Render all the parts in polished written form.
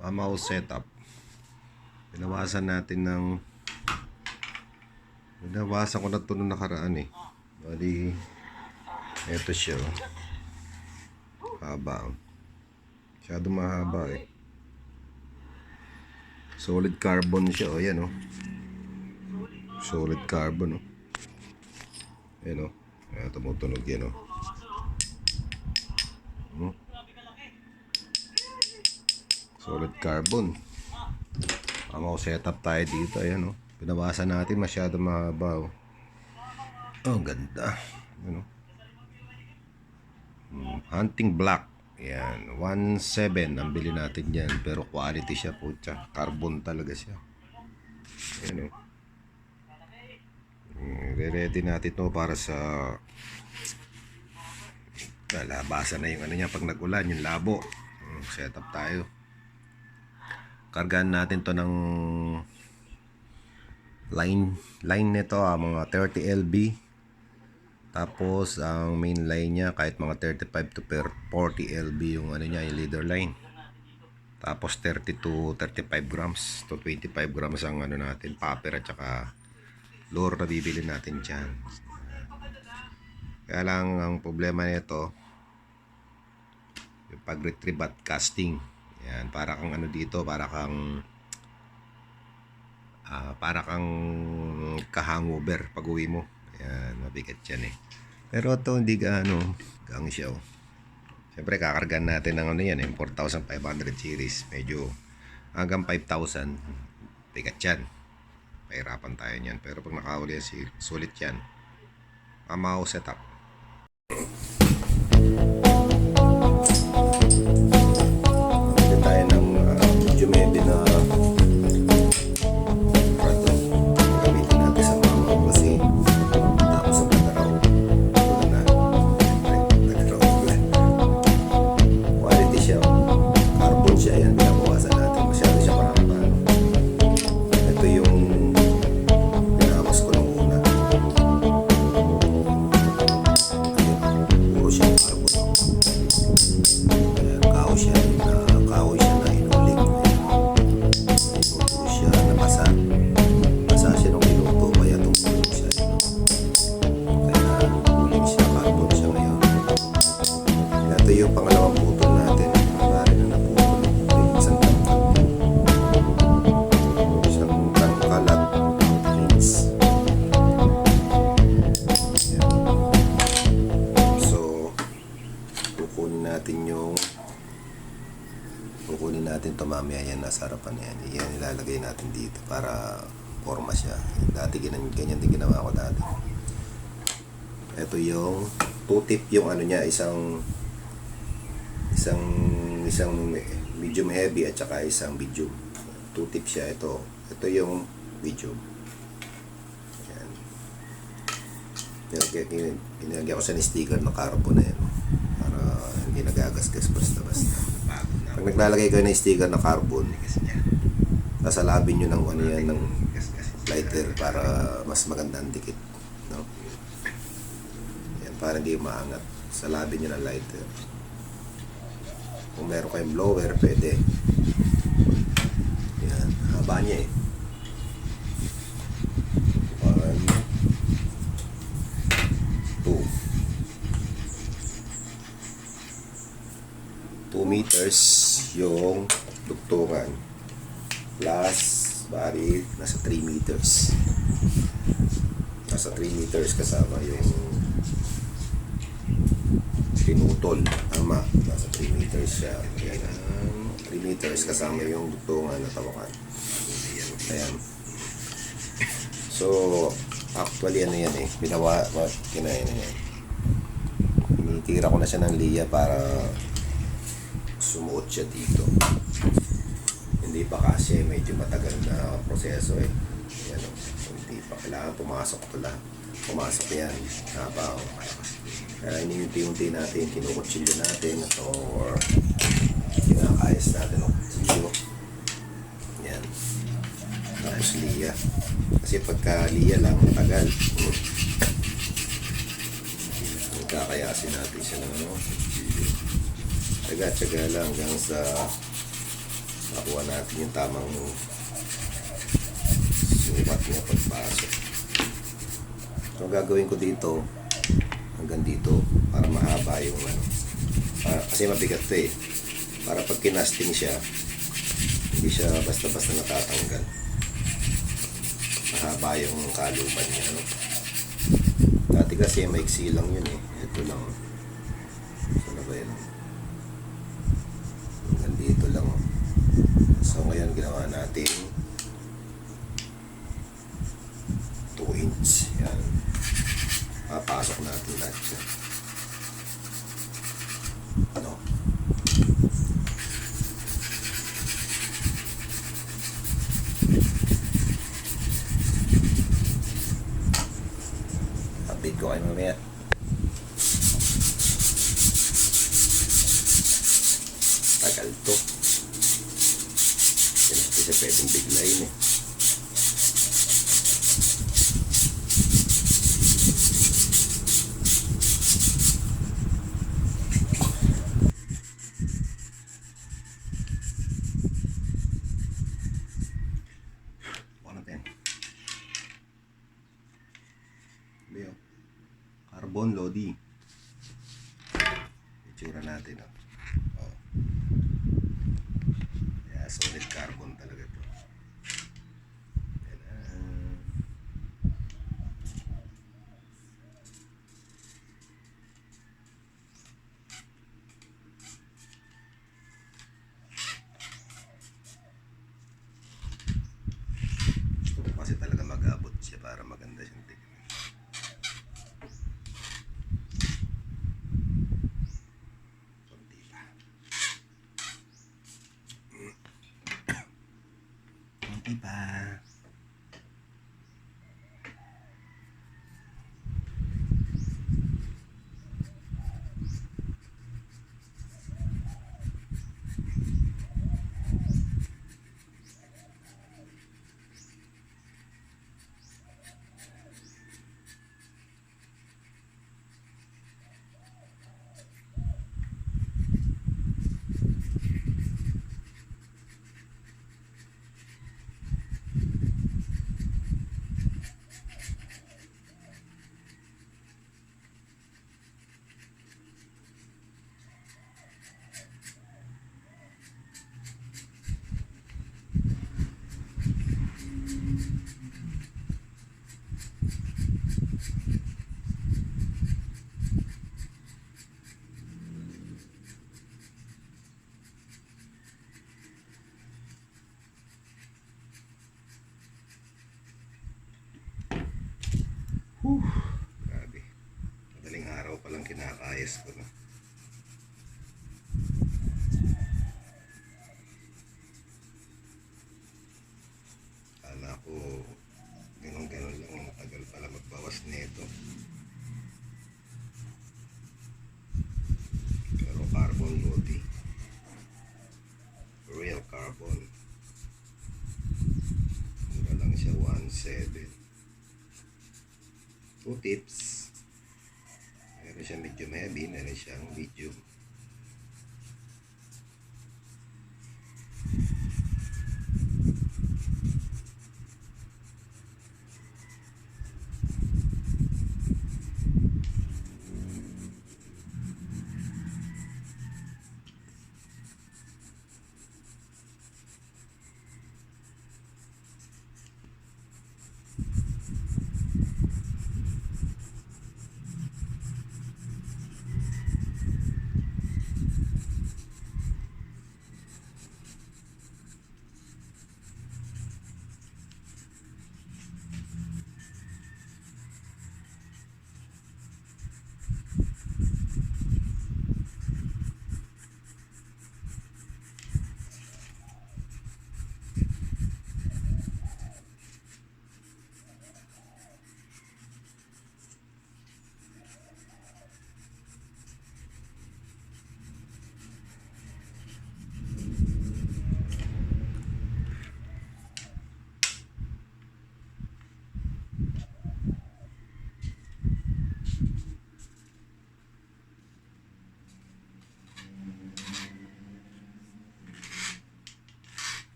mouse setup. Binawasan ko na ito nung nakaraan eh. Bali, ito siya. Haba. Masyado mahaba eh. Solid carbon siya. O yan o. Solid carbon o. Yan o. Ayan, tumutunog yan o. Solid carbon. Mouse setup tayo dito. Ayan o. Pinawasan natin, masyado mahaba o. Oh, ganda. Ayan o. Hunting black. Yan, 1.7 ang bili natin yan. Pero quality siya po. Carbon talaga siya. Ayan o. Ready natin to para sa labasan na yung ano niya pag nag-ulan, yung labo. Setup tayo. Kargaan natin to ng line nito, mga 30 LB. Tapos ang main line niya kahit mga 35 to 40 LB yung ano niya, yung leader line. Tapos 30 to 35 grams to 25 grams ang ano natin, paper at saka lure na bibili natin dyan. Kaya lang ang problema nito yung pag-retrieve at casting. Yan, para kang ano dito, para kang ka-hangover pag uwi mo. Yan, mabigat yan eh. Pero ito hindi gaano gang siya oh. Siyempre kakargan natin ng ano yan eh, 4500 series. Medyo hanggang 5000 bigat yan. Pahirapan tayo niyan. Pero pag nakahuli yan, sulit yan. Mouse setup. Pwede tayo ng medyo maybe na prato. Gamitin natin sa mga kasi tapos sa pagkaraw. Quality siya. Carbon siya yan. Binabawasan natin. Masyado siya mahaba. Ito yung pinawas ko nung una. Puro siya carbon. Kahoy siya na inuling. Inuto siya na basa. Basa siya nung inuto. Kaya tumulo siya. Kaya uling siya. Carbon siya ngayon. Ito yung pangalawang putol natin. Pari na naputol. Isang tangkalat. So, kukunin natin ito mamaya. Yan, nasa harapan yan. Yan, ilalagay natin dito para forma siya. Dati ganyan din ginawa ko dati. Ito yung two-tip yung ano niya, isang medium heavy at saka isang medium. Two-tip siya. Ito yung medium. Yan. Pinagyan ko sa sticker na carbon na yan para hindi nagagasgas basta-basta. Pag naglalagay kayo ng sticker na carbon, sasalabin nyo ng ano yan, ng lighter para mas maganda ang dikit, no? Yan, para hindi maangat. Salabin nyo ng lighter. Kung meron kayong blower, pwede. Yan, haba niya eh. 2 meters yung dugtungan plus bali nasa 3 meters kasama yung pinutol, tama, nasa 3 meters siya. Ayan, 3 meters kasama yung dugtungan na tawakan. Ayan, so actually ano yan eh, kinain na yan, tinitira ko na siya ng liya para sumuot siya dito. Hindi pa kasi, medyo matagal na proseso eh. Yan, hindi pa kailangan pumasok ito lang. Pumasok yan. Habaw. Kaya iniunti-unti natin, kinukutsilyo natin or kinakayas natin ng kutsilyo. Yan. Tapos liya. Kasi pagka liya lang, matagal. Kakayasin natin siya ng ano. Tsaga-tsaga lang hanggang sa Nakuha natin yung tamang sukat niya pagpasok. So, ang gagawin ko dito, hanggang dito, para mahaba yung ano. Kasi mabigat to eh. Para pag kinasting siya, hindi siya basta-basta natatanggal. Mahaba yung kaluban niya, no? Dati kasi maiksi lang yun eh. Ito lang. Ano ba yun? Hanggang dito lang. So ngayon ginawa natin 2 inch. Yan. Papasok natin lahat siya. Ano? Update ko kayo mamaya. Tagal to. Hindi siya pwedeng biglayin eh. Carbon Lodi. Itsura natin, oh. Oh. Yeah, solid carbon talaga to. Ito kasi talaga mag-abot siya para maganda siyang tignan. Diba? Grabe. Madaling araw palang kinakayas ko na. Kala ko ganun-ganun lang. Matagal pala magbawas nito. Pero carbon Lodi. Real carbon. Mura lang siya, 1.7. 2 tips. Meron siyang medium heavy, meron siyang medium.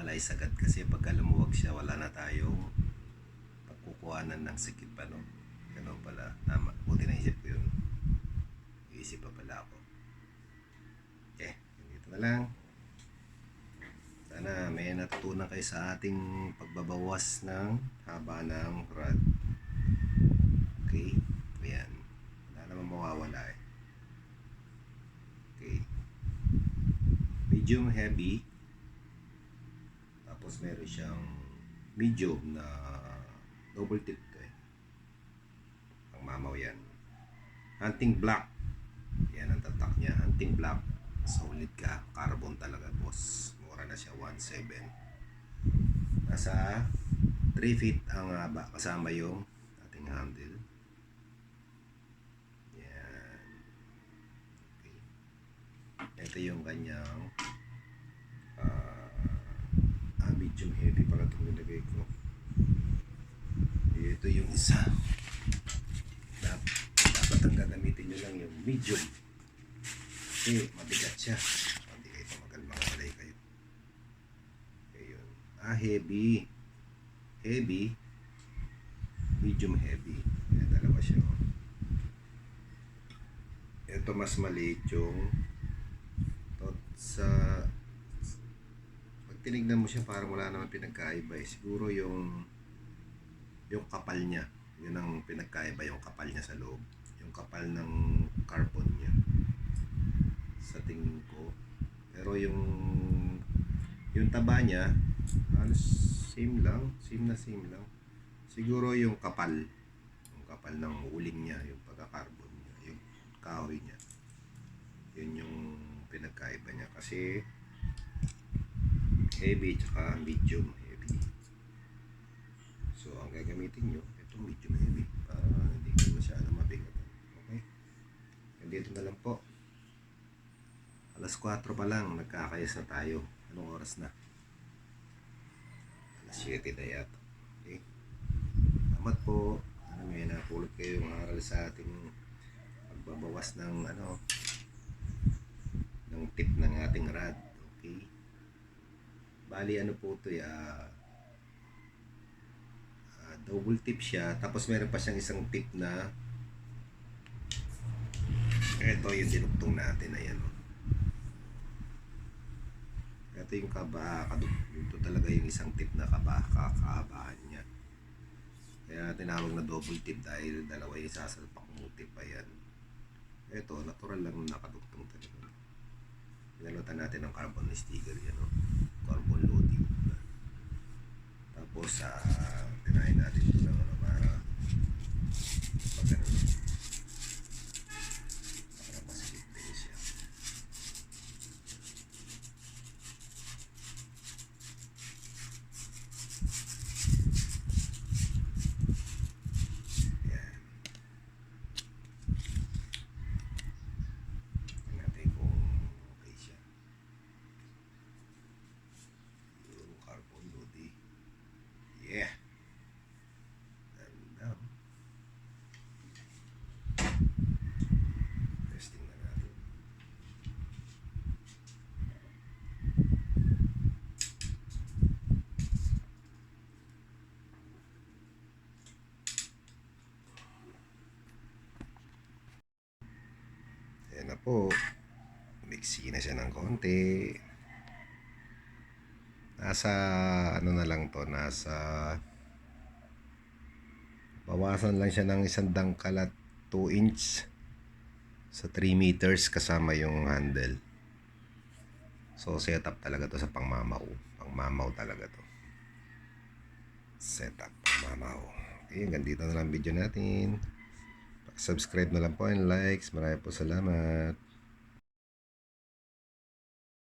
alay sagad kasi pagka lumuwag siya wala na tayong pagkukuhanan ng sikip pa, no? Ganun pala, tama, buti naisip ko yun, iisip pa pala ako. Okay, dito na lang. Sana may natutunan kayo sa ating pagbabawas ng haba ng rod. Okay, ayan, wala naman mawawala eh. Okay, medium heavy, tapos meron siyang medium na double tip to eh. Ang mamaw yan. Hunting block, yan ang tatak niya, hunting block. Solid ka, carbon talaga boss. Mura na siya, 1.7. Nasa 3 feet ang haba kasama yung ating handle. Yan. Okay. Ito yung kanyang medium heavy para itong nilagay ko. Ito yung isa. Dapat ang gagamitin nyo lang yung medium. Kasi mabigat siya. Hindi kayo tumagal, makakalay kayo. Ayun. Heavy. Heavy. Medium heavy. Ayan, dalawa siya. Ito mas maliit yung sa pag tinignan mo siya parang wala naman pinagkaiba eh. Siguro yung kapal niya. Yun ang pinagkaiba, yung kapal niya sa loob. Yung kapal ng carbon niya. Sa tingin ko. Pero yung taba niya halos same lang, same lang. Siguro yung kapal ng uling niya, yung pagka-carbon niya, yung kahoy niya, yun yung pinagkaiba niya kasi heavy tsaka medium heavy. So ang gagamitin nyo itong medium heavy para hindi ko masyadong mabigat. Okay, dito na lang po. Alas 4 pa lang, nagkakayas na tayo. Anong oras na? Alas 7 na yata. Okay. Salamat po. May napulot kayong aral sa ating pagbabawas ng ng tip ng ating rod. Okay. Bali po ito double tip siya. Tapos meron pa siyang isang tip na ito yung dinugtong natin. Ayan. Ito yung ito talaga yung isang tip na kakahabaan niya. Kaya tinawag na double tip dahil dalawa yung sasalpak mo tip. Ayan. Ito, natural lang nakadugtong talaga. Pinalutan natin ng carbon sticker yan. Carbon loading. Tapos, tinahin natin ito lang para masikip din siya. Yeah. And testing na natin. Ayan na po. Mixi na siya ng konti. Nasa na lang to, nasa bawasan lang siya ng isang dangkal at 2 inch sa 3 meters kasama yung handle. So setup talaga to sa pangmamaw talaga to, setup pangmamaw. Okay, hanggang dito na lang video natin. Subscribe na lang po and likes. Maraming po salamat.